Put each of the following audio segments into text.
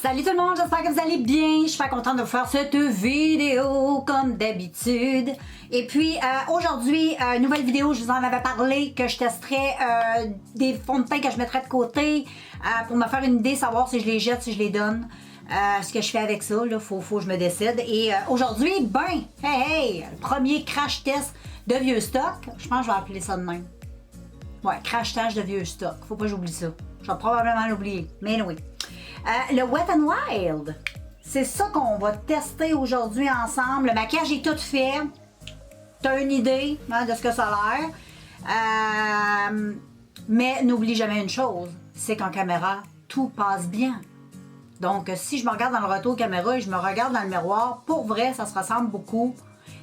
Salut tout le monde, j'espère que vous allez bien. Je suis très contente de vous faire cette vidéo comme d'habitude. Et puis aujourd'hui, nouvelle vidéo, je vous en avais parlé que je testerais des fonds de teint que je mettrais de côté pour me faire une idée, savoir si je les jette, si je les donne. Ce que je fais avec ça, là, faut que je me décide. Et aujourd'hui, hey, le premier crash test de vieux stock. Je pense que je vais appeler ça de même. Ouais, crash test de vieux stock. Faut pas que j'oublie ça. Je vais probablement l'oublier. Mais oui. Le Wet n Wild, c'est ça qu'on va tester aujourd'hui ensemble. Le maquillage est tout fait. T'as une idée de ce que ça a l'air. Mais n'oublie jamais une chose, c'est qu'en caméra, tout passe bien. Donc, si je me regarde dans le retour caméra et je me regarde dans le miroir, pour vrai, ça se ressemble beaucoup.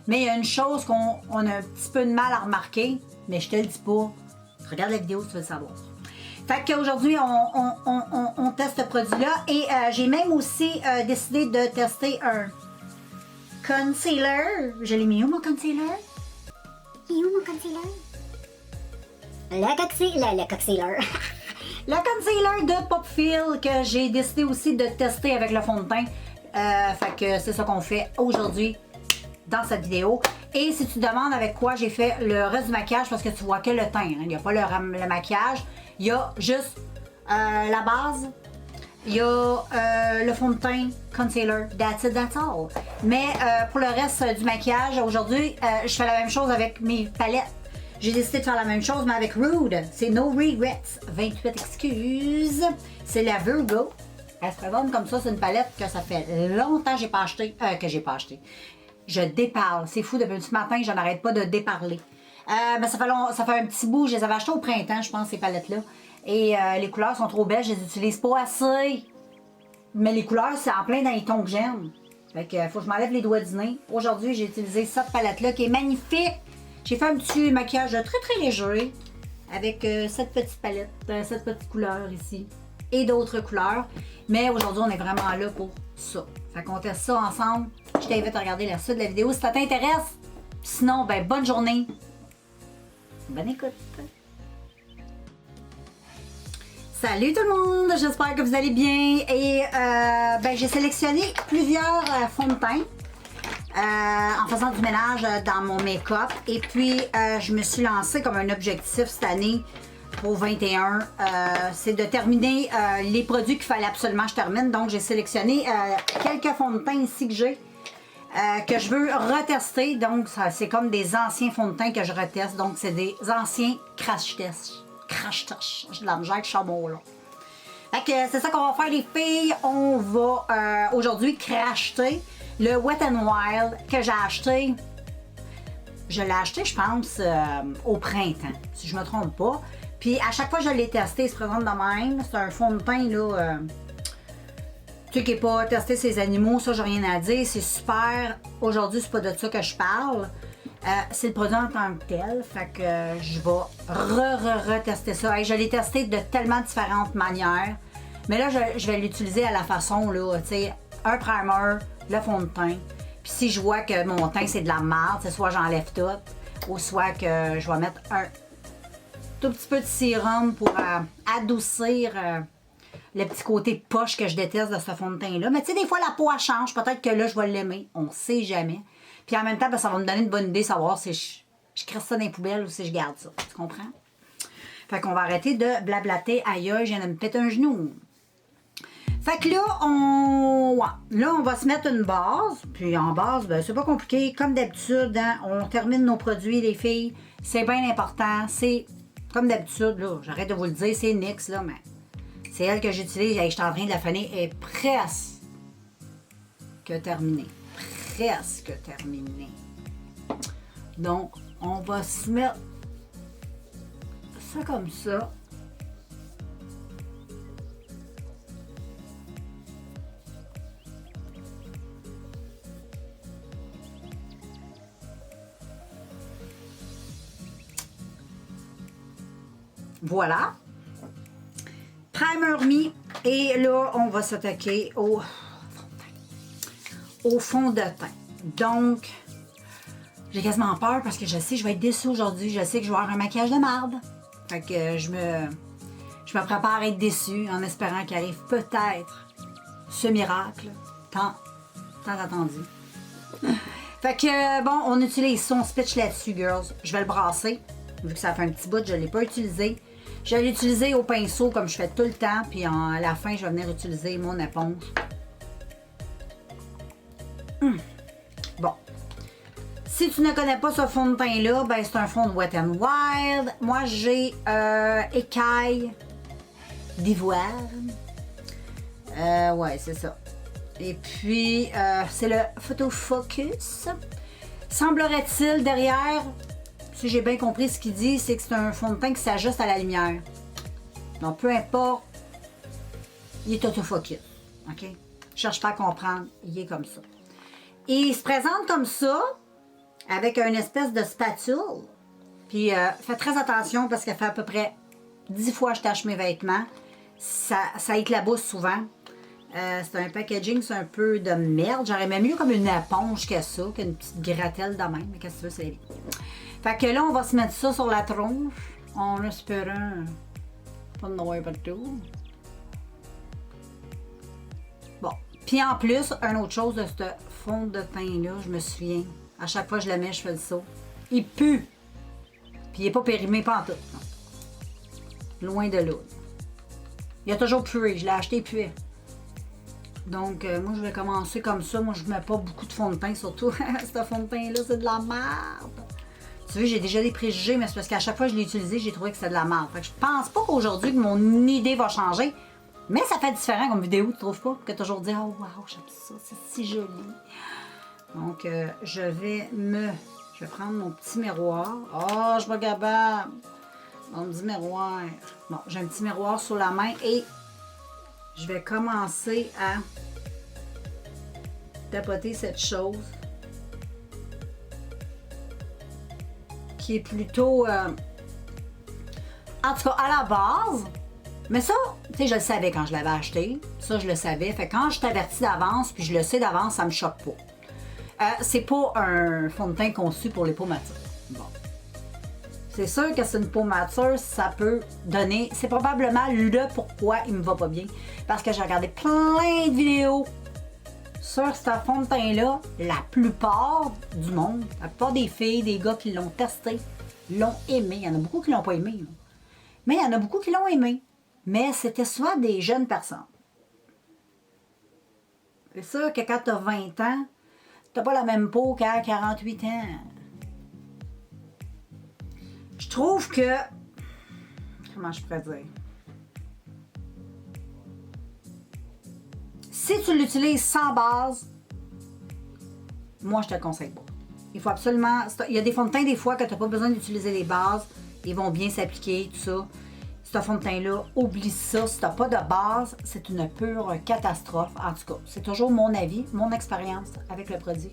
Mais il y a une chose qu'on a un petit peu de mal à remarquer, mais je te le dis pas. Regarde la vidéo si tu veux le savoir. Fait qu'aujourd'hui, on teste ce produit-là. Et j'ai même aussi décidé de tester un concealer. Je l'ai mis où, mon concealer? Il est où mon concealer? Le concealer. Le concealer de Popfil que j'ai décidé aussi de tester avec le fond de teint. Fait que c'est ça qu'on fait aujourd'hui dans cette vidéo. Et si tu te demandes avec quoi j'ai fait le reste du maquillage, parce que tu vois que le teint, il n'y a pas le maquillage, il y a juste la base, il y a le fond de teint, concealer, that's it, that's all. Mais pour le reste du maquillage, aujourd'hui, je fais la même chose avec mes palettes. J'ai décidé de faire la même chose, mais avec Rude. C'est No Regrets, 28 excuses. C'est la Virgo. Elle se présente comme ça, c'est une palette que ça fait longtemps que j'ai pas acheté. Je déparle. C'est fou, depuis ce matin, je n'arrête pas de déparler. Mais ça fait un petit bout. Je les avais achetées au printemps, je pense, ces palettes-là. Et les couleurs sont trop belles, je les utilise pas assez. Mais les couleurs, c'est en plein dans les tons que j'aime. Fait que faut que je m'enlève les doigts du nez. Aujourd'hui, j'ai utilisé cette palette-là qui est magnifique. J'ai fait un petit maquillage très léger avec cette petite palette, cette petite couleur ici et d'autres couleurs. Mais aujourd'hui, on est vraiment là pour ça. Fait qu'on teste ça ensemble. Je t'invite à regarder la suite de la vidéo si ça t'intéresse. Sinon, ben bonne journée. Bonne écoute. Salut tout le monde, j'espère que vous allez bien. Et j'ai sélectionné plusieurs fonds de teint. En faisant du ménage dans mon make-up. Et puis, je me suis lancée comme un objectif cette année pour 21. C'est de terminer les produits qu'il fallait absolument que je termine. Donc, j'ai sélectionné quelques fonds de teint ici que j'ai, que je veux retester. Donc, c'est comme des anciens fonds de teint que je reteste. Donc, c'est des anciens crash tests. Crash tests. J'ai de la misère avec ce mot-là. Fait que c'est ça qu'on va faire, les filles. On va aujourd'hui cracheter le Wet n Wild que j'ai acheté. Je l'ai acheté, je pense, au printemps, si je me trompe pas. Puis à chaque fois que je l'ai testé, il se présente de même. C'est un fond de teint, là, tu sais, qui n'est pas testé ses animaux, ça, j'ai rien à dire. C'est super. Aujourd'hui, c'est pas de ça que je parle. C'est le produit en tant que tel. Fait que je vais retester ça. Hey, je l'ai testé de tellement différentes manières. Mais là, je vais l'utiliser à la façon, là, tu sais, un primer, le fond de teint. Puis si je vois que mon teint, c'est de la merde, c'est soit j'enlève tout, ou soit que je vais mettre un tout petit peu de sérum pour adoucir le petit côté poche que je déteste de ce fond de teint-là. Mais tu sais, des fois, la peau, elle change. Peut-être que là, je vais l'aimer. On ne sait jamais. Puis en même temps, ben, ça va me donner une bonne idée de savoir si je crisse ça dans les poubelles ou si je garde ça. Tu comprends? Fait qu'on va arrêter de blablater. Aïe, je viens de me péter un genou. Fait que là, on va se mettre une base. Puis en base, ben, c'est pas compliqué. Comme d'habitude, hein, on termine nos produits, les filles. C'est bien important. C'est comme d'habitude, là. J'arrête de vous le dire, c'est NYX, là, mais c'est elle que j'utilise. Je suis en train de la finir. Elle est presque terminée. Presque terminée. Donc, on va se mettre ça comme ça. Voilà. Primer mis. Et là, on va s'attaquer au fond de teint. Donc, j'ai quasiment peur parce que je sais que je vais être déçue aujourd'hui. Je sais que je vais avoir un maquillage de marde. Fait que je me prépare à être déçue en espérant qu'il arrive peut-être ce miracle tant attendu. Fait que, bon, on utilise son speech là-dessus, girls. Je vais le brasser, vu que ça fait un petit bout, je ne l'ai pas utilisé. Je vais l'utiliser au pinceau comme je fais tout le temps, puis à la fin, je vais venir utiliser mon éponge. Bon. Si tu ne connais pas ce fond de teint-là, ben c'est un fond de Wet n Wild. Moi, j'ai écaille d'ivoire. Ouais, c'est ça. Et puis, c'est le Photo Focus. Semblerait-il, derrière, si j'ai bien compris ce qu'il dit, c'est que c'est un fond de teint qui s'ajuste à la lumière. Donc, peu importe, il est autofocus. OK? Je cherche pas à comprendre, il est comme ça. Et il se présente comme ça, avec une espèce de spatule. Puis, fais très attention parce qu'elle fait à peu près 10 fois que je tâche mes vêtements. Ça éclabousse souvent. C'est un packaging, c'est un peu de merde. J'aurais même mieux comme une éponge que ça, qu'une petite gratelle de même. Mais qu'est-ce que tu veux, c'est lui. Fait que là, on va se mettre ça sur la tronche, en espérant pas de noir partout. Bon. Puis en plus, une autre chose de ce fond de teint-là, je me souviens. À chaque fois que je le mets, je fais le saut. Il pue. Puis il n'est pas périmé pantoute. Loin de là. Il a toujours pué. Je l'ai acheté pué. Donc, moi, je vais commencer comme ça. Moi, je ne mets pas beaucoup de fond de teint, surtout. Ce fond de teint-là, c'est de la merde. Tu vois, j'ai déjà des préjugés, mais c'est parce qu'à chaque fois que je l'ai utilisé, j'ai trouvé que c'était de la merde. Fait que je pense pas qu'aujourd'hui, que mon idée va changer. Mais ça fait différent comme vidéo, tu trouves pas? Que toujours dire, oh, wow, j'aime ça, c'est si joli. Donc, je vais prendre mon petit miroir. Oh, je vais capable. Mon petit miroir. Bon, j'ai un petit miroir sur la main et je vais commencer à tapoter cette chose qui est plutôt, en tout cas, à la base. Mais ça, tu sais, je le savais quand je l'avais acheté. Ça, je le savais. Fait que quand je t'avertis d'avance, puis je le sais d'avance, ça me choque pas. C'est pas un fond de teint conçu pour les peaux matures. Bon. C'est sûr que c'est une peau mature, ça peut donner... C'est probablement le pourquoi il me va pas bien. Parce que j'ai regardé plein de vidéos sur ce fond de teint-là. La plupart du monde, la plupart des filles, des gars qui l'ont testé, l'ont aimé. Il y en a beaucoup qui l'ont pas aimé. Là. Mais il y en a beaucoup qui l'ont aimé. Mais c'était souvent des jeunes personnes. C'est sûr que quand tu as 20 ans, t'as pas la même peau qu'à 48 ans. Je trouve que... Comment je pourrais dire? Si tu l'utilises sans base, moi, je te le conseille pas. Il faut absolument... Il y a des fonds de teint, des fois, que tu n'as pas besoin d'utiliser les bases. Ils vont bien s'appliquer, tout ça. Ce fond de teint-là, oublie ça. Si tu n'as pas de base, c'est une pure catastrophe. En tout cas, c'est toujours mon avis, mon expérience avec le produit.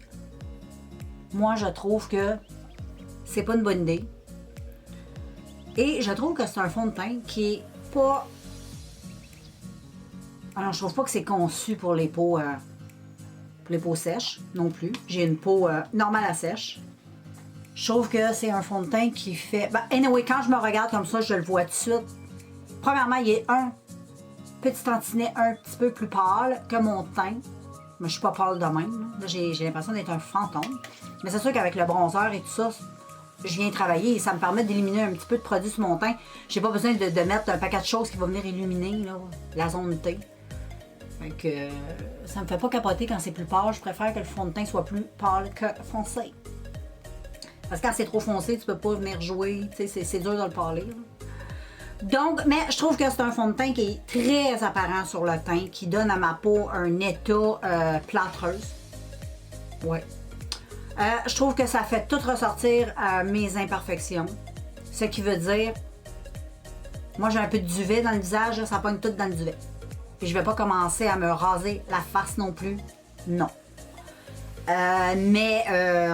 Moi, je trouve que c'est pas une bonne idée. Et je trouve que c'est un fond de teint qui est pas... Alors, je trouve pas que c'est conçu pour les peaux sèches non plus. J'ai une peau normale à sèche. Je trouve que c'est un fond de teint qui fait... Ben, anyway, quand je me regarde comme ça, je le vois tout de suite. Premièrement, il est un petit tantinet un petit peu plus pâle que mon teint. Mais je suis pas pâle de même. Là, j'ai l'impression d'être un fantôme. Mais c'est sûr qu'avec le bronzer et tout ça, je viens travailler et ça me permet d'éliminer un petit peu de produit sur mon teint. J'ai pas besoin de mettre un paquet de choses qui va venir illuminer là, la zone T. Fait que ça me fait pas capoter quand c'est plus pâle. Je préfère que le fond de teint soit plus pâle que foncé. Parce que quand c'est trop foncé, tu peux pas venir jouer. C'est dur de le parler. Là. Donc, mais je trouve que c'est un fond de teint qui est très apparent sur le teint, qui donne à ma peau un état plâtreuse. Ouais. Je trouve que ça fait tout ressortir mes imperfections. Ce qui veut dire, moi j'ai un peu de duvet dans le visage, là, ça pogne tout dans le duvet. Puis je vais pas commencer à me raser la face non plus. Non. Mais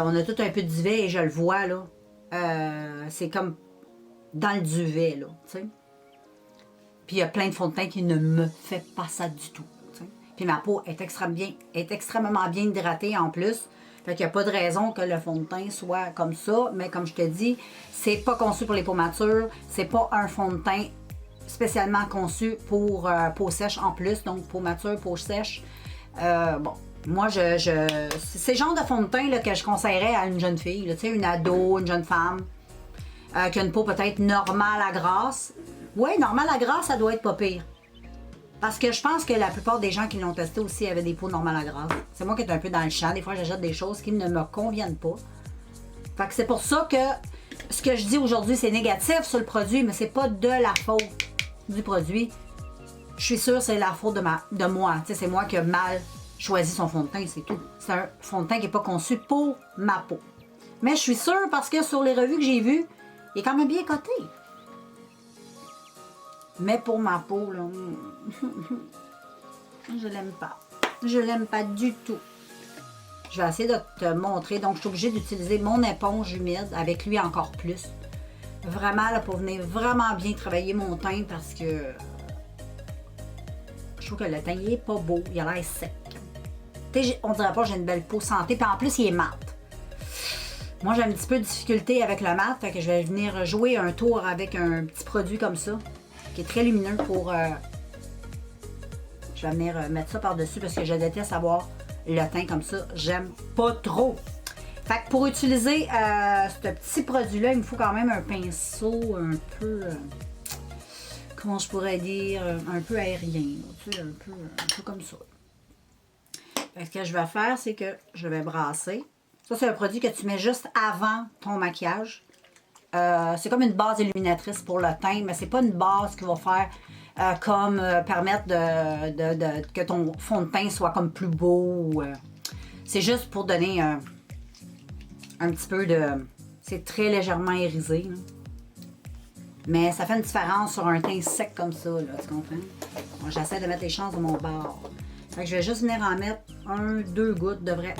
on a tout un peu de duvet et je le vois là. C'est comme dans le duvet là, tu sais. Puis il y a plein de fonds de teint qui ne me fait pas ça du tout. T'sais. Puis ma peau est extrêmement bien hydratée en plus. Fait qu'il n'y a pas de raison que le fond de teint soit comme ça. Mais comme je te dis, c'est pas conçu pour les peaux matures. C'est pas un fond de teint spécialement conçu pour peau sèche en plus, donc peau mature, peau sèche. Bon, moi, c'est le genre de fond de teint là, que je conseillerais à une jeune fille, là, une ado, une jeune femme, qui a une peau peut-être normale à grasse. Oui, normale à grasse, ça doit être pas pire. Parce que je pense que la plupart des gens qui l'ont testé aussi avaient des peaux normales à grasse. C'est moi qui est un peu dans le champ. Des fois, j'achète des choses qui ne me conviennent pas. Fait que c'est pour ça que ce que je dis aujourd'hui, c'est négatif sur le produit, mais c'est pas de la faute du produit. Je suis sûre que c'est la faute de moi. C'est moi qui ai mal choisi son fond de teint, c'est tout. C'est un fond de teint qui n'est pas conçu pour ma peau. Mais je suis sûre parce que sur les revues que j'ai vues, il est quand même bien coté. Mais pour ma peau, là, je l'aime pas. Je l'aime pas du tout. Je vais essayer de te montrer. Donc, je suis obligée d'utiliser mon éponge humide avec lui encore plus. Vraiment, là, pour venir vraiment bien travailler mon teint parce que je trouve que le teint, il est pas beau. Il a l'air sec. On dirait pas que j'ai une belle peau santé. Puis en plus, il est mat. Moi, j'ai un petit peu de difficulté avec le mat. Fait que je vais venir jouer un tour avec un petit produit comme ça, qui est très lumineux pour... je vais venir mettre ça par-dessus parce que je déteste avoir le teint comme ça. J'aime pas trop. Fait que pour utiliser ce petit produit-là, il me faut quand même un pinceau un peu... comment je pourrais dire? Un peu aérien. Tu sais, un peu comme ça. Fait que ce que je vais faire, c'est que je vais brasser. Ça, c'est un produit que tu mets juste avant ton maquillage. C'est comme une base illuminatrice pour le teint, mais c'est pas une base qui va faire permettre que ton fond de teint soit comme plus beau. C'est juste pour donner un petit peu de... C'est très légèrement irisé. Là. Mais ça fait une différence sur un teint sec comme ça, là, tu comprends? J'essaie de mettre les chances de mon bord. Fait que je vais juste venir en mettre 1-2 gouttes, devrait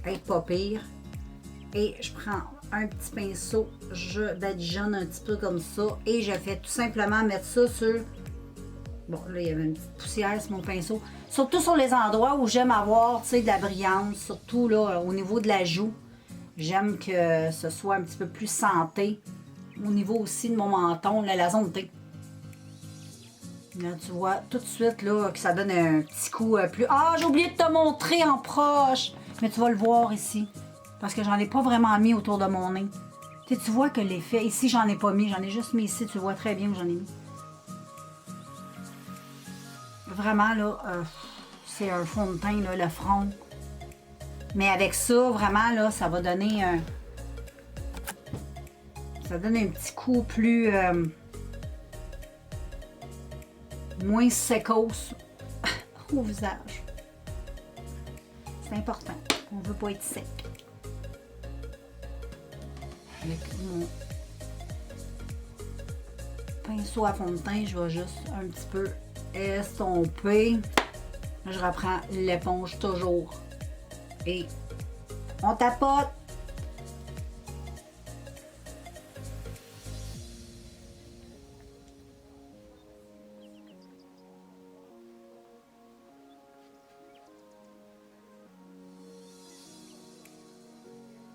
être pas pire. Et je prends un petit pinceau badigeonne un petit peu comme ça. Et je fais tout simplement mettre ça sur... Bon, là, il y avait une petite poussière sur mon pinceau. Surtout sur les endroits où j'aime avoir, tu sais, de la brillance. Surtout, là, au niveau de la joue. J'aime que ce soit un petit peu plus santé. Au niveau aussi de mon menton, là, la zone T. Là, tu vois tout de suite là, que ça donne un petit coup plus... Ah, j'ai oublié de te montrer en proche! Mais tu vas le voir ici. Parce que j'en ai pas vraiment mis autour de mon nez. Tu sais, tu vois que l'effet... Ici, j'en ai pas mis. J'en ai juste mis ici. Tu vois très bien où j'en ai mis. Vraiment, là, c'est un fond de teint, là, le front. Mais avec ça, vraiment, là, ça va donner un... Ça donne un petit coup plus... moins sécose au visage. C'est important. On ne veut pas être sec. Avec mon pinceau à fond de teint, je vais juste un petit peu estomper. Je reprends l'éponge toujours. Et on tapote.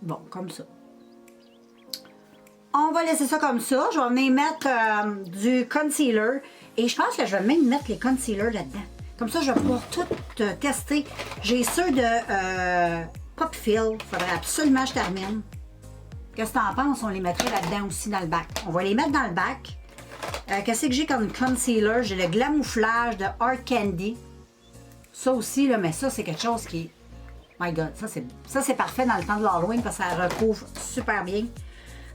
Bon, comme ça. On va laisser ça comme ça. Je vais venir mettre du concealer. Et je pense que je vais même mettre les concealers là-dedans. Comme ça, je vais pouvoir tout tester. J'ai ceux de Pop Fill. Il faudrait absolument que je termine. Qu'est-ce que tu en penses? On les mettrait là-dedans aussi dans le bac. On va les mettre dans le bac. Qu'est-ce que j'ai comme concealer? J'ai le Glamouflage de Art Candy. Ça aussi, là, mais ça, c'est quelque chose qui... My God, ça c'est parfait dans le temps de l'Halloween parce que ça recouvre super bien.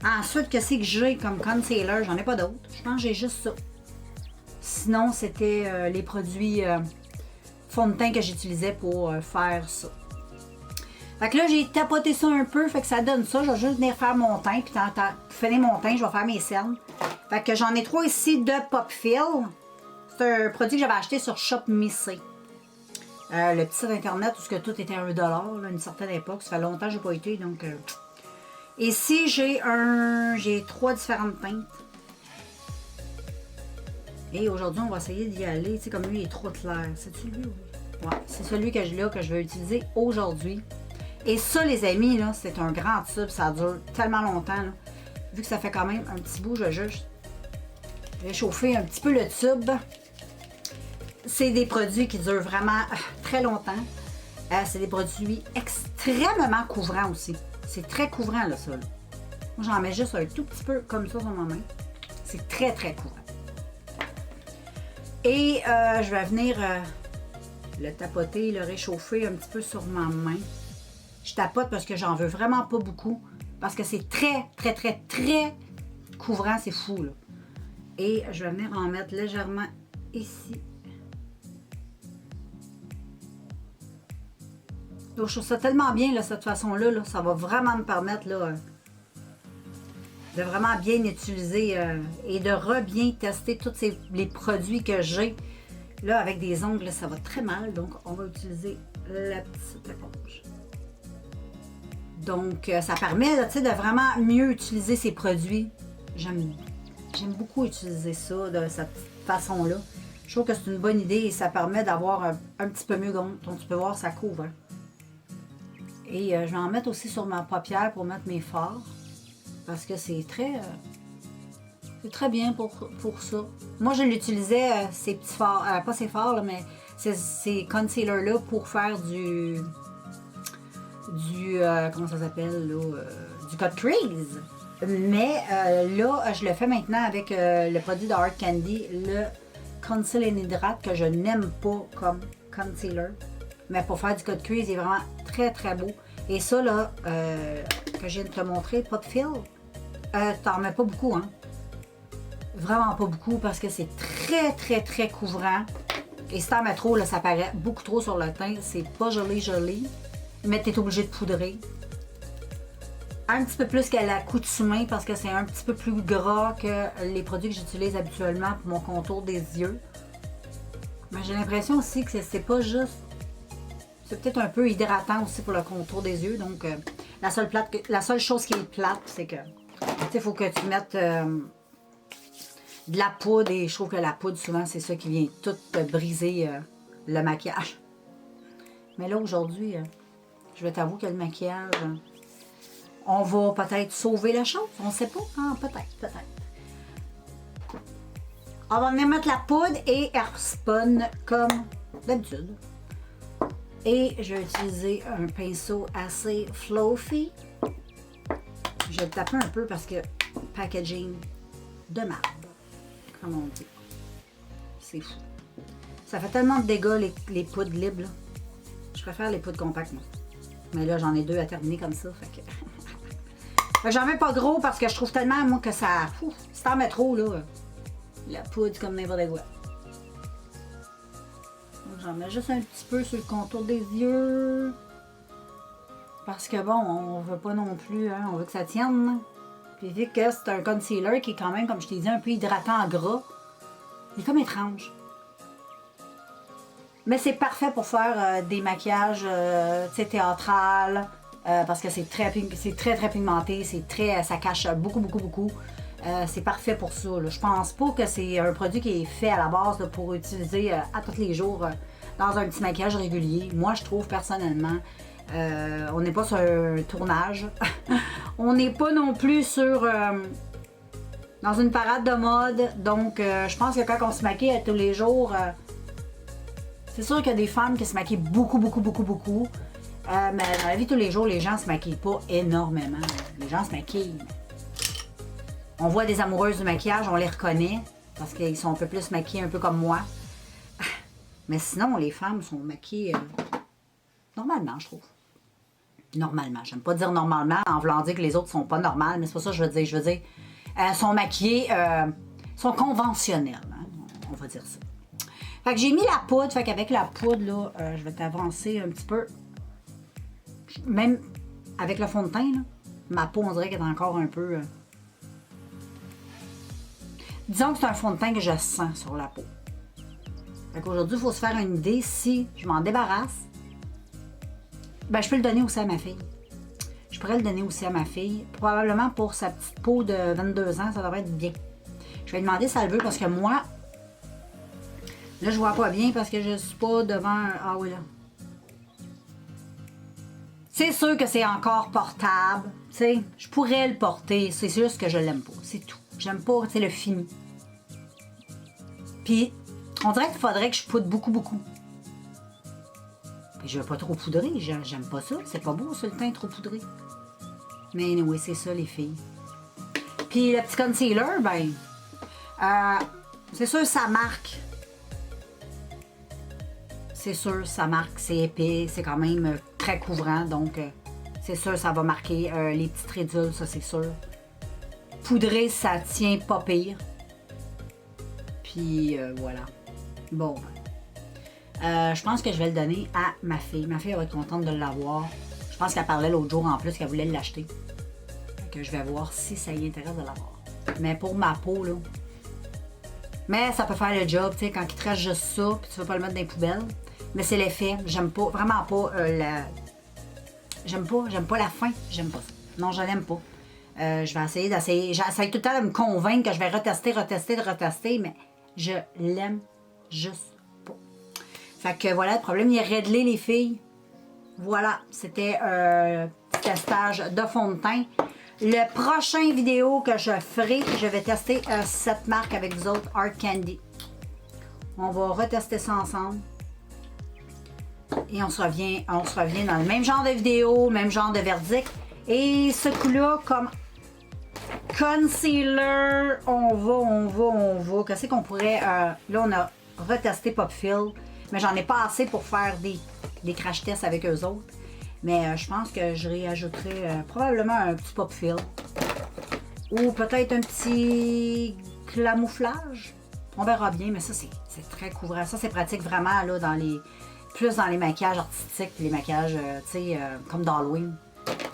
Ensuite, qu'est-ce que j'ai comme concealer? J'en ai pas d'autres. Je pense que j'ai juste ça. Sinon, c'était les produits fond de teint que j'utilisais pour faire ça. Fait que là, j'ai tapoté ça un peu, fait que ça donne ça. Je vais juste venir faire mon teint, puis pour finir mon teint, je vais faire mes cernes. Fait que j'en ai 3 ici de Pop Fill. C'est un produit que j'avais acheté sur Shop Missy. Le petit site internet où tout était à $1 là, à une certaine époque. Ça fait longtemps que je n'ai pas été, donc... Ici, j'ai 3 différentes teintes. Et aujourd'hui, on va essayer d'y aller. Tu sais, comme lui, il est trop clair. C'est-tu lui? Oui. Ouais, c'est celui que je vais utiliser aujourd'hui. Et ça, les amis, là, c'est un grand tube. Ça dure tellement longtemps. Là. Vu que ça fait quand même un petit bout, je juste réchauffer un petit peu le tube. C'est des produits qui durent vraiment très longtemps. C'est des produits extrêmement couvrants aussi. C'est très couvrant, là, ça. Là. Moi, j'en mets juste un tout petit peu comme ça sur ma main. C'est très, très couvrant. Et je vais venir le tapoter, le réchauffer un petit peu sur ma main. Je tapote parce que j'en veux vraiment pas beaucoup. Parce que c'est très, très, très, très couvrant. C'est fou, là. Et je vais venir en mettre légèrement ici. Donc, je trouve ça tellement bien, là, cette façon-là. Là, ça va vraiment me permettre là, de vraiment bien utiliser et de bien tester tous les produits que j'ai. Là, avec des ongles, là, ça va très mal. Donc, on va utiliser la petite éponge. Donc, ça permet là, de vraiment mieux utiliser ces produits. J'aime beaucoup utiliser ça de cette façon-là. Je trouve que c'est une bonne idée et ça permet d'avoir un petit peu mieux gonfle. Donc, tu peux voir, ça couvre. Hein. Et je vais en mettre aussi sur ma paupière pour mettre mes fards. Parce que c'est très bien pour ça. Moi, je l'utilisais, ces petits fards, pas ces fards, là, mais ces concealers-là pour faire du comment ça s'appelle, là, du cut crease. Mais là, je le fais maintenant avec le produit de Hard Candy, le Conceal and Hydrate, que je n'aime pas comme concealer. Mais pour faire du cut crease, il est vraiment très, très beau. Et ça, là, que je viens de te montrer, pas de fil, t'en mets pas beaucoup, hein. Vraiment pas beaucoup, parce que c'est très, très, très couvrant. Et si t'en mets trop, là, ça paraît beaucoup trop sur le teint. C'est pas joli. Mais t'es obligé de poudrer. Un petit peu plus qu'à l'accoutumée, parce que c'est un petit peu plus gras que les produits que j'utilise habituellement pour mon contour des yeux. Mais j'ai l'impression aussi que c'est pas juste... C'est peut-être un peu hydratant aussi pour le contour des yeux. Donc, la seule chose qui est plate, c'est que il faut que tu mettes de la poudre. Et je trouve que la poudre, souvent, c'est ça qui vient tout briser le maquillage. Mais là, aujourd'hui, je vais t'avouer que le maquillage, on va peut-être sauver la chose. On ne sait pas. Hein? Peut-être. On va venir mettre la poudre et Airspun comme d'habitude. Et je vais utiliser un pinceau assez fluffy. Je vais le taper un peu parce que packaging de marde, comme on dit. C'est fou. Ça fait tellement de dégâts les poudres libres. Là. Je préfère les poudres compactes, moi. Mais là, j'en ai 2 à terminer comme ça. Fait que j'en mets pas gros parce que je trouve tellement, moi, que ça... Si t'en mets trop, là, la poudre comme n'importe quoi. J'en mets juste un petit peu sur le contour des yeux. Parce que bon, on veut pas non plus, hein, on veut que ça tienne. Puis vu que c'est un concealer qui est quand même, comme je t'ai dit, un peu hydratant en gras, il est comme étrange. Mais c'est parfait pour faire des maquillages théâtrales. Parce que c'est très pigmenté, ça cache beaucoup. C'est parfait pour ça. Là. Je pense pas que c'est un produit qui est fait à la base là, pour utiliser à tous les jours dans un petit maquillage régulier. Moi, je trouve personnellement, on n'est pas sur un tournage. On n'est pas non plus dans une parade de mode. Donc, je pense que quand on se maquille à tous les jours, c'est sûr qu'il y a des femmes qui se maquillent beaucoup. Mais dans la vie de tous les jours, les gens se maquillent pas énormément. Les gens se maquillent. On voit des amoureuses du maquillage, on les reconnaît, parce qu'ils sont un peu plus maquillés, un peu comme moi. Mais sinon, les femmes sont maquillées normalement, je trouve. Normalement. J'aime pas dire normalement, en voulant dire que les autres sont pas normales, mais c'est pas ça que je veux dire. Je veux dire, elles sont maquillées, sont conventionnelles, hein? On va dire ça. Fait que j'ai mis la poudre, fait qu'avec la poudre, là, je vais t'avancer un petit peu. Même avec le fond de teint, là, ma peau, on dirait qu'elle est encore un peu... Disons que c'est un fond de teint que je sens sur la peau. Fait qu'aujourd'hui, il faut se faire une idée. Si je m'en débarrasse, ben je peux le donner aussi à ma fille. Je pourrais le donner aussi à ma fille. Probablement pour sa petite peau de 22 ans, ça devrait être bien. Je vais lui demander si elle veut parce que moi, là, je vois pas bien parce que je suis pas devant... Ah oui, là. C'est sûr que c'est encore portable. Tu sais, je pourrais le porter. C'est juste que je l'aime pas. C'est tout. J'aime pas, tu sais, le fini. Puis, on dirait qu'il faudrait que je poudre beaucoup. Puis je veux pas trop poudrer, j'aime pas ça. C'est pas beau, ça, le teint trop poudré. Mais oui, c'est ça, les filles. Puis le petit concealer, ben, c'est sûr, ça marque. C'est sûr, ça marque, c'est épais, c'est quand même très couvrant, donc c'est sûr, ça va marquer les petites ridules, ça, c'est sûr. Poudré, ça tient pas pire. Puis voilà. Bon, je pense que je vais le donner à ma fille. Ma fille elle va être contente de l'avoir. Je pense qu'elle parlait l'autre jour en plus qu'elle voulait l'acheter. Que je vais voir si ça y intéresse de l'avoir. Mais pour ma peau, là. Mais ça peut faire le job, tu sais, quand il te reste juste ça, puis tu veux pas le mettre dans les poubelles. Mais c'est l'effet. J'aime pas, vraiment pas la. J'aime pas la fin. J'aime pas ça. Non, je l'aime pas. Je vais essayer d'essayer. J'essaie tout le temps de me convaincre que je vais retester, mais je l'aime juste pas. Fait que voilà, le problème, il est réglé, les filles. Voilà, c'était petit testage de fond de teint. Le prochain vidéo que je ferai, je vais tester cette marque avec vous autres, Art Candy. On va retester ça ensemble. Et on se revient dans le même genre de vidéo, même genre de verdict. Et ce coup-là, comme concealer, on va. Qu'est-ce qu'on pourrait... là, on a retesté Pop Fill, mais j'en ai pas assez pour faire des crash tests avec eux autres. Mais je pense que je réajouterai probablement un petit Pop Fill. Ou peut-être un petit camouflage. On verra bien, mais ça, c'est très couvrant. Ça, c'est pratique vraiment là, plus dans les maquillages artistiques, les maquillages, tu sais, comme d'Halloween.